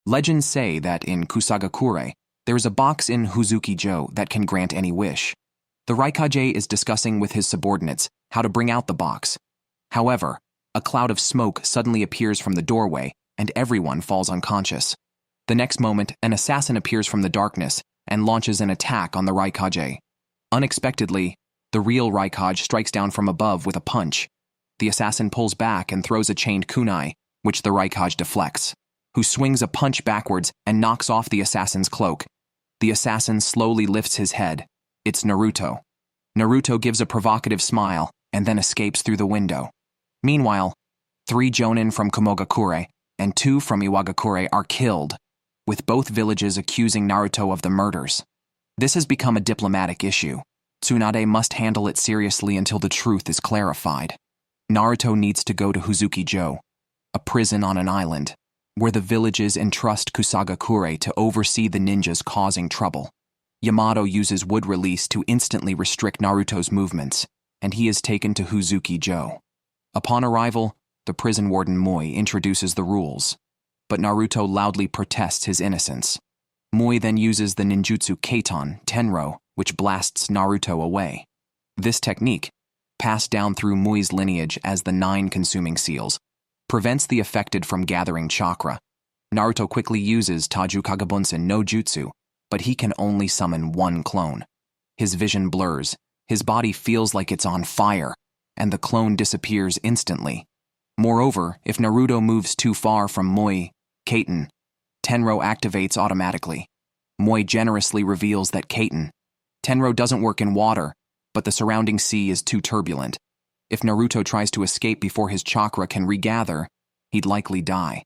Legends say that in Kusagakure, there is a box in Hozuki-jo that can grant any wish. The Raikage is discussing with his subordinates how to bring out the box. However, a cloud of smoke suddenly appears from the doorway and everyone falls unconscious. The next moment, an assassin appears from the darkness and launches an attack on the Raikage. Unexpectedly, the real Raikage strikes down from above with a punch. The assassin pulls back and throws a chained kunai, which the Raikage deflects, who swings a punch backwards and knocks off the assassin's cloak. The assassin slowly lifts his head. It's Naruto. Naruto gives a provocative smile and then escapes through the window. Meanwhile, 3 jonin from Komogakure and 2 from Iwagakure are killed, with both villages accusing Naruto of the murders. This has become a diplomatic issue. Tsunade must handle it seriously until the truth is clarified. Naruto needs to go to Hozuki-jo, a prison on an island, where the villages entrust Kusagakure to oversee the ninjas causing trouble. Yamato uses wood release to instantly restrict Naruto's movements, and he is taken to Hozuki-jo. Upon arrival, the prison warden Mui introduces the rules, but Naruto loudly protests his innocence. Mui then uses the ninjutsu Keiton, Tenro, which blasts Naruto away. This technique, passed down through Mui's lineage as the 9 consuming seals, prevents the affected from gathering chakra. Naruto quickly uses Taju Kagabunsen no Jutsu, but he can only summon 1 clone. His vision blurs, his body feels like it's on fire, and the clone disappears instantly. Moreover, if Naruto moves too far from Mui, Keiton, Tenro activates automatically. Mui generously reveals that Tenro doesn't work in water, but the surrounding sea is too turbulent. If Naruto tries to escape before his chakra can regather, he'd likely die.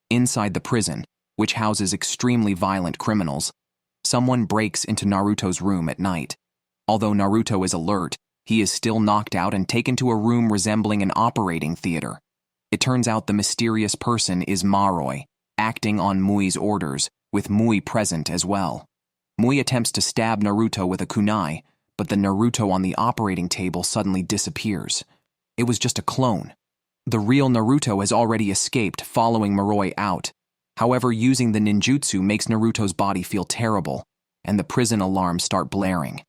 Inside the prison, which houses extremely violent criminals, someone breaks into Naruto's room at night. Although Naruto is alert, he is still knocked out and taken to a room resembling an operating theater. It turns out the mysterious person is Maroi, acting on Mui's orders, with Mui present as well. Mui attempts to stab Naruto with a kunai, but the Naruto on the operating table suddenly disappears. It was just a clone. The real Naruto has already escaped, following Maroi out. However, using the ninjutsu makes Naruto's body feel terrible, and the prison alarms start blaring.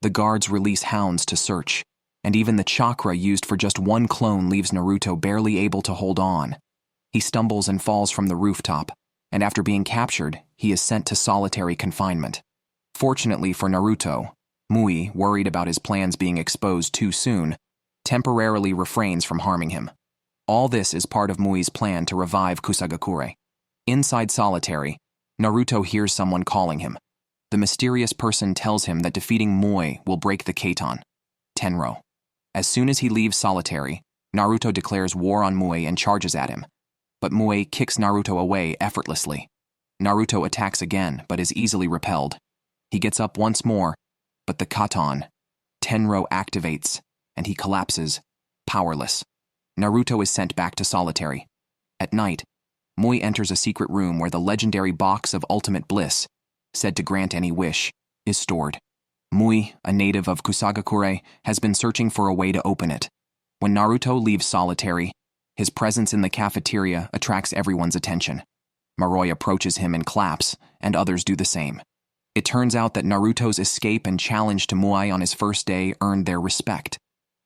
The guards release hounds to search, and even the chakra used for just 1 clone leaves Naruto barely able to hold on. He stumbles and falls from the rooftop, and after being captured, he is sent to solitary confinement. Fortunately for Naruto, Mui, worried about his plans being exposed too soon, temporarily refrains from harming him. All this is part of Mui's plan to revive Kusagakure. Inside solitary, Naruto hears someone calling him. The mysterious person tells him that defeating Mui will break the Keiton, Tenro. As soon as he leaves solitary, Naruto declares war on Mui and charges at him. But Mui kicks Naruto away effortlessly. Naruto attacks again, but is easily repelled. He gets up once more, but the Keiton, Tenro activates, and he collapses, powerless. Naruto is sent back to solitary. At night, Mui enters a secret room where the legendary box of ultimate bliss, said to grant any wish, is stored. Mui, a native of Kusagakure, has been searching for a way to open it. When Naruto leaves solitary, his presence in the cafeteria attracts everyone's attention. Maroi approaches him and claps, and others do the same. It turns out that Naruto's escape and challenge to Mui on his first day earned their respect.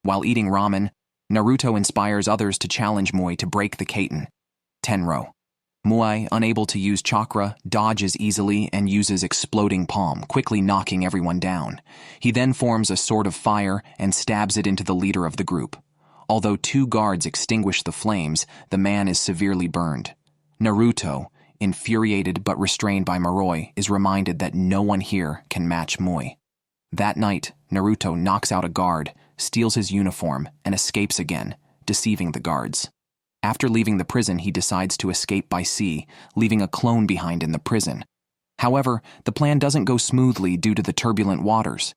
While eating ramen, Naruto inspires others to challenge Mui to break the Keiton, Tenro. Mui, unable to use chakra, dodges easily and uses exploding palm, quickly knocking everyone down. He then forms a sword of fire and stabs it into the leader of the group. Although 2 guards extinguish the flames, the man is severely burned. Naruto, infuriated but restrained by Maroi, is reminded that no one here can match Mui. That night, Naruto knocks out a guard, steals his uniform, and escapes again, deceiving the guards. After leaving the prison, he decides to escape by sea, leaving a clone behind in the prison. However, the plan doesn't go smoothly due to the turbulent waters.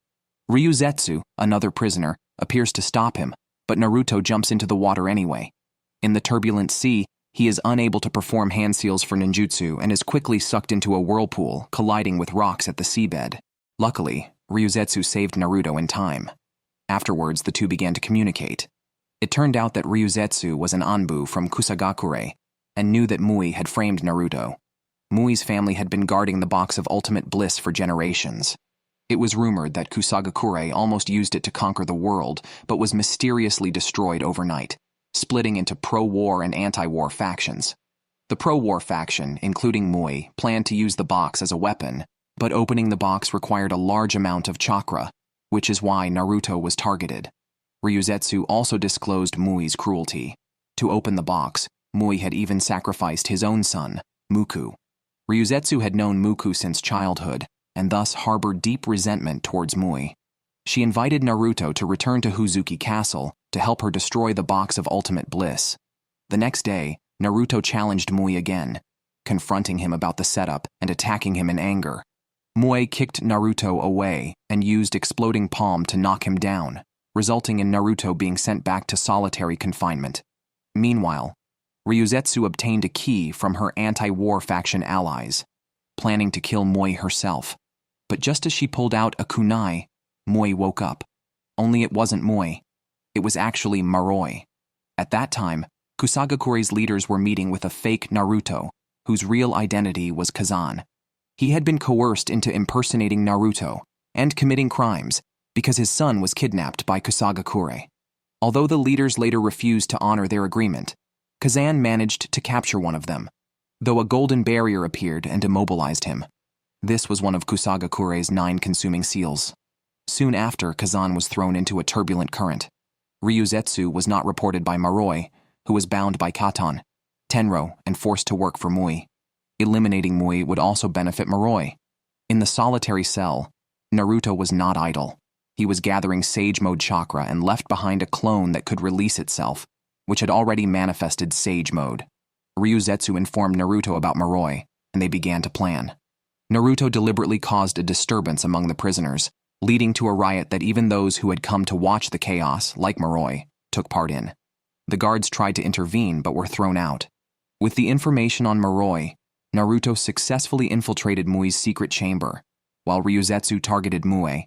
Ryūzetsu, another prisoner, appears to stop him, but Naruto jumps into the water anyway. In the turbulent sea, he is unable to perform hand seals for ninjutsu and is quickly sucked into a whirlpool, colliding with rocks at the seabed. Luckily, Ryūzetsu saved Naruto in time. Afterwards, the two began to communicate. It turned out that Ryūzetsu was an Anbu from Kusagakure and knew that Mui had framed Naruto. Mui's family had been guarding the box of ultimate bliss for generations. It was rumored that Kusagakure almost used it to conquer the world, but was mysteriously destroyed overnight, splitting into pro-war and anti-war factions. The pro-war faction, including Mui, planned to use the box as a weapon, but opening the box required a large amount of chakra, which is why Naruto was targeted. Ryūzetsu also disclosed Mui's cruelty. To open the box, Mui had even sacrificed his own son, Muku. Ryūzetsu had known Muku since childhood, and thus harbored deep resentment towards Mui. She invited Naruto to return to Hozuki Castle to help her destroy the box of ultimate bliss. The next day, Naruto challenged Mui again, confronting him about the setup and attacking him in anger. Mui kicked Naruto away and used exploding palm to knock him down, resulting in Naruto being sent back to solitary confinement. Meanwhile, Ryūzetsu obtained a key from her anti-war faction allies, planning to kill Mui herself. But just as she pulled out a kunai, Mui woke up. Only it wasn't Mui. It was actually Maroi. At that time, Kusagakure's leaders were meeting with a fake Naruto, whose real identity was Kazan. He had been coerced into impersonating Naruto and committing crimes because his son was kidnapped by Kusagakure. Although the leaders later refused to honor their agreement, Kazan managed to capture one of them, though a golden barrier appeared and immobilized him. This was one of Kusagakure's 9 consuming seals. Soon after, Kazan was thrown into a turbulent current. Ryūzetsu was not reported by Maroi, who was bound by Katon, Tenro, and forced to work for Mui. Eliminating Mui would also benefit Maroi. In the solitary cell, Naruto was not idle. He was gathering Sage Mode chakra and left behind a clone that could release itself, which had already manifested Sage Mode. Ryūzetsu informed Naruto about Maroi, and they began to plan. Naruto deliberately caused a disturbance among the prisoners, leading to a riot that even those who had come to watch the chaos, like Maroi, took part in. The guards tried to intervene but were thrown out. With the information on Maroi, Naruto successfully infiltrated Mui's secret chamber, while Ryūzetsu targeted Mui,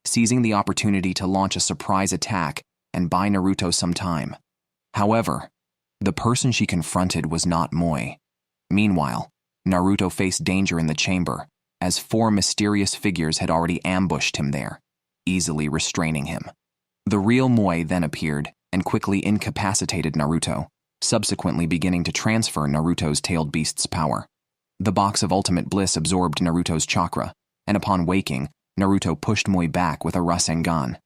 seizing the opportunity to launch a surprise attack and buy Naruto some time. However, the person she confronted was not Mui. Meanwhile, Naruto faced danger in the chamber, as 4 mysterious figures had already ambushed him there, easily restraining him. The real Mui then appeared and quickly incapacitated Naruto, subsequently beginning to transfer Naruto's tailed beast's power. The box of ultimate bliss absorbed Naruto's chakra, and upon waking, Naruto pushed Mui back with a Rasengan.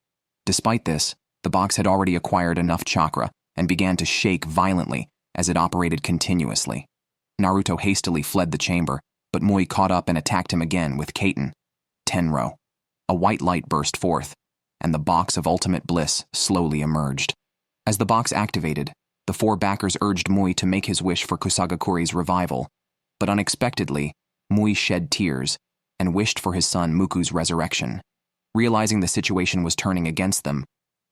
Despite this, the box had already acquired enough chakra and began to shake violently as it operated continuously. Naruto hastily fled the chamber, but Mui caught up and attacked him again with Kaiten. Tenro. A white light burst forth, and the box of ultimate bliss slowly emerged. As the box activated, the 4 backers urged Mui to make his wish for Kusagakure's revival, but unexpectedly, Mui shed tears and wished for his son Muku's resurrection. Realizing the situation was turning against them,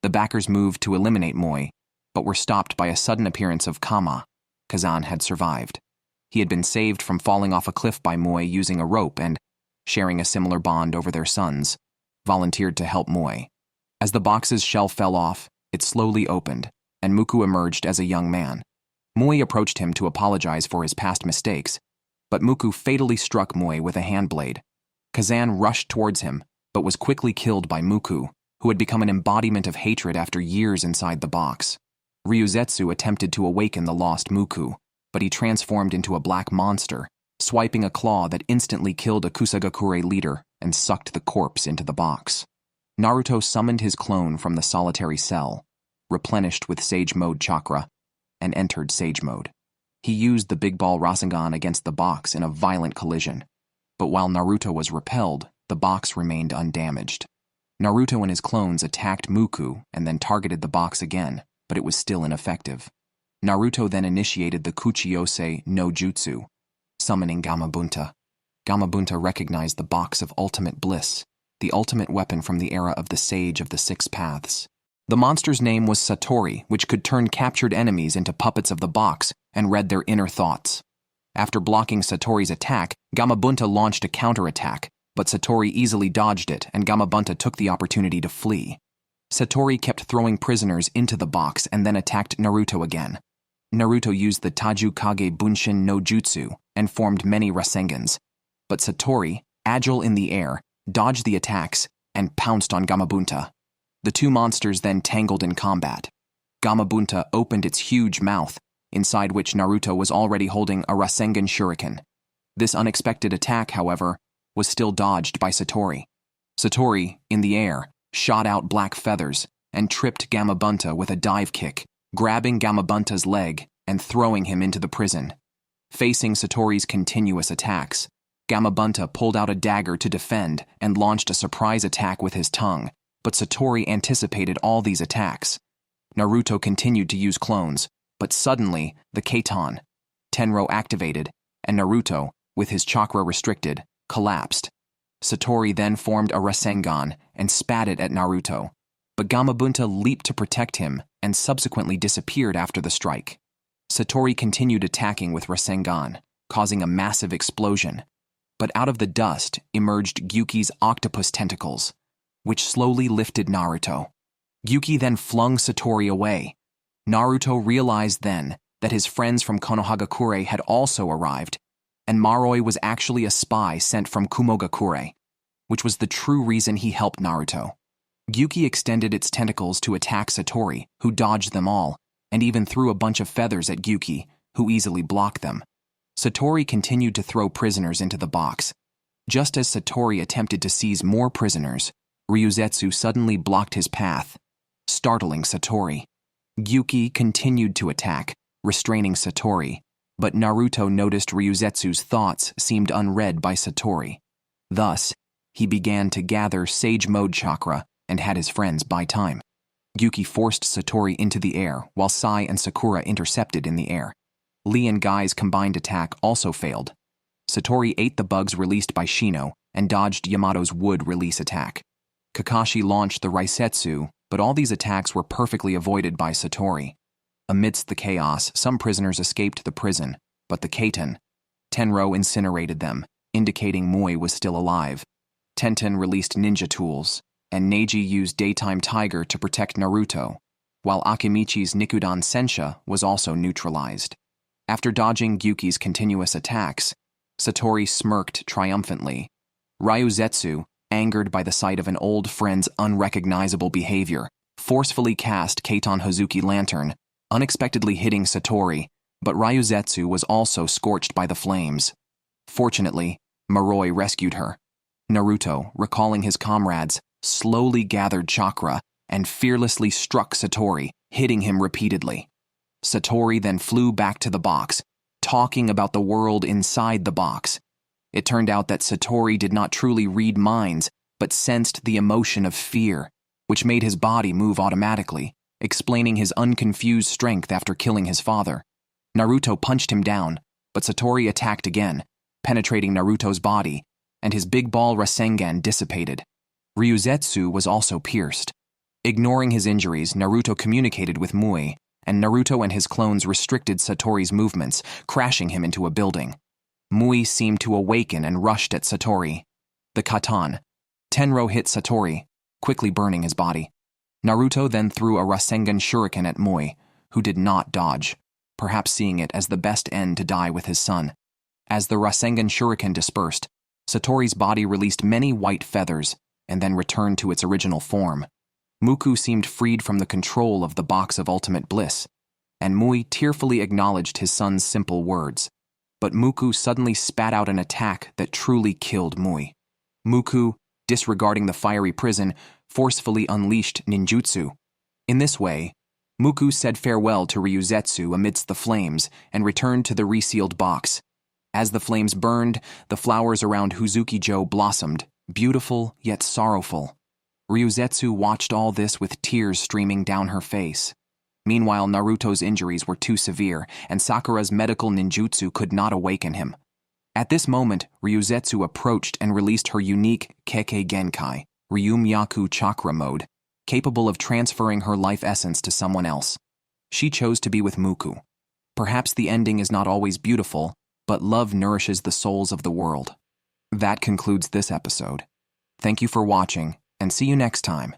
the backers moved to eliminate Mui, but were stopped by a sudden appearance of Kama. Kazan had survived. He had been saved from falling off a cliff by Mui using a rope and, sharing a similar bond over their sons, volunteered to help Mui. As the box's shell fell off, it slowly opened, and Muku emerged as a young man. Mui approached him to apologize for his past mistakes, but Muku fatally struck Mui with a hand blade. Kazan rushed towards him, but was quickly killed by Muku, who had become an embodiment of hatred after years inside the box. Ryūzetsu attempted to awaken the lost Muku, but he transformed into a black monster, swiping a claw that instantly killed a Kusagakure leader and sucked the corpse into the box. Naruto summoned his clone from the solitary cell, replenished with Sage Mode chakra, and entered Sage Mode. He used the Big Ball Rasengan against the box in a violent collision, but while Naruto was repelled, the box remained undamaged. Naruto and his clones attacked Muku and then targeted the box again, but it was still ineffective. Naruto then initiated the Kuchiyose no Jutsu, summoning Gamabunta. Gamabunta recognized the box of ultimate bliss, the ultimate weapon from the era of the Sage of the 6 Paths. The monster's name was Satori, which could turn captured enemies into puppets of the box and read their inner thoughts. After blocking Satori's attack, Gamabunta launched a counterattack, but Satori easily dodged it and Gamabunta took the opportunity to flee. Satori kept throwing prisoners into the box and then attacked Naruto again. Naruto used the Tajukage Bunshin no Jutsu and formed many Rasengans. But Satori, agile in the air, dodged the attacks and pounced on Gamabunta. The two monsters then tangled in combat. Gamabunta opened its huge mouth, inside which Naruto was already holding a Rasengan Shuriken. This unexpected attack, however, was still dodged by Satori. Satori, in the air, shot out black feathers and tripped Gamabunta with a dive kick, grabbing Gamabunta's leg and throwing him into the prison. Facing Satori's continuous attacks, Gamabunta pulled out a dagger to defend and launched a surprise attack with his tongue, but Satori anticipated all these attacks. Naruto continued to use clones, but suddenly the Keitan, Tenro activated, and Naruto, with his chakra restricted, collapsed. Satori then formed a Rasengan and spat it at Naruto, but Gamabunta leaped to protect him and subsequently disappeared after the strike. Satori continued attacking with Rasengan, causing a massive explosion. But out of the dust emerged Gyuki's octopus tentacles, which slowly lifted Naruto. Gyuki then flung Satori away. Naruto realized then that his friends from Konohagakure had also arrived, and Maroi was actually a spy sent from Kumogakure, which was the true reason he helped Naruto. Gyuki extended its tentacles to attack Satori, who dodged them all, and even threw a bunch of feathers at Gyuki, who easily blocked them. Satori continued to throw prisoners into the box. Just as Satori attempted to seize more prisoners, Ryūzetsu suddenly blocked his path, startling Satori. Gyuki continued to attack, restraining Satori, but Naruto noticed Ryūzetsu's thoughts seemed unread by Satori. Thus, he began to gather Sage Mode chakra and had his friends buy time. Gyuki forced Satori into the air while Sai and Sakura intercepted in the air. Lee and Gai's combined attack also failed. Satori ate the bugs released by Shino and dodged Yamato's wood release attack. Kakashi launched the Ryūzetsu, but all these attacks were perfectly avoided by Satori. Amidst the chaos, some prisoners escaped the prison, but the Keitan, Tenro incinerated them, indicating Mui was still alive. Tenten released ninja tools, and Neji used Daytime Tiger to protect Naruto, while Akimichi's Nikudan Sensha was also neutralized. After dodging Gyuki's continuous attacks, Satori smirked triumphantly. Ryūzetsu, angered by the sight of an old friend's unrecognizable behavior, forcefully cast Keitan Hozuki Lantern, unexpectedly hitting Satori, but Ryūzetsu was also scorched by the flames. Fortunately, Maroi rescued her. Naruto, recalling his comrades, slowly gathered chakra and fearlessly struck Satori, hitting him repeatedly. Satori then flew back to the box, talking about the world inside the box. It turned out that Satori did not truly read minds, but sensed the emotion of fear, which made his body move automatically, explaining his unconfused strength after killing his father. Naruto punched him down, but Satori attacked again, penetrating Naruto's body, and his big ball Rasengan dissipated. Ryūzetsu was also pierced. Ignoring his injuries, Naruto communicated with Mui, and Naruto and his clones restricted Satori's movements, crashing him into a building. Mui seemed to awaken and rushed at Satori. The Katan, Tenro hit Satori, quickly burning his body. Naruto then threw a Rasengan Shuriken at Mui, who did not dodge, perhaps seeing it as the best end to die with his son. As the Rasengan Shuriken dispersed, Satori's body released many white feathers and then returned to its original form. Muku seemed freed from the control of the box of ultimate bliss, and Mui tearfully acknowledged his son's simple words. But Muku suddenly spat out an attack that truly killed Mui. Muku, disregarding the fiery prison, forcefully unleashed ninjutsu. In this way, Muku said farewell to Ryūzetsu amidst the flames and returned to the resealed box. As the flames burned, the flowers around Hozuki-jo blossomed, beautiful yet sorrowful. Ryūzetsu watched all this with tears streaming down her face. Meanwhile, Naruto's injuries were too severe, and Sakura's medical ninjutsu could not awaken him. At this moment, Ryūzetsu approached and released her unique Kekkei Genkai, Ryūmyaku chakra mode, capable of transferring her life essence to someone else. She chose to be with Muku. Perhaps the ending is not always beautiful, but love nourishes the souls of the world. That concludes this episode. Thank you for watching, and see you next time.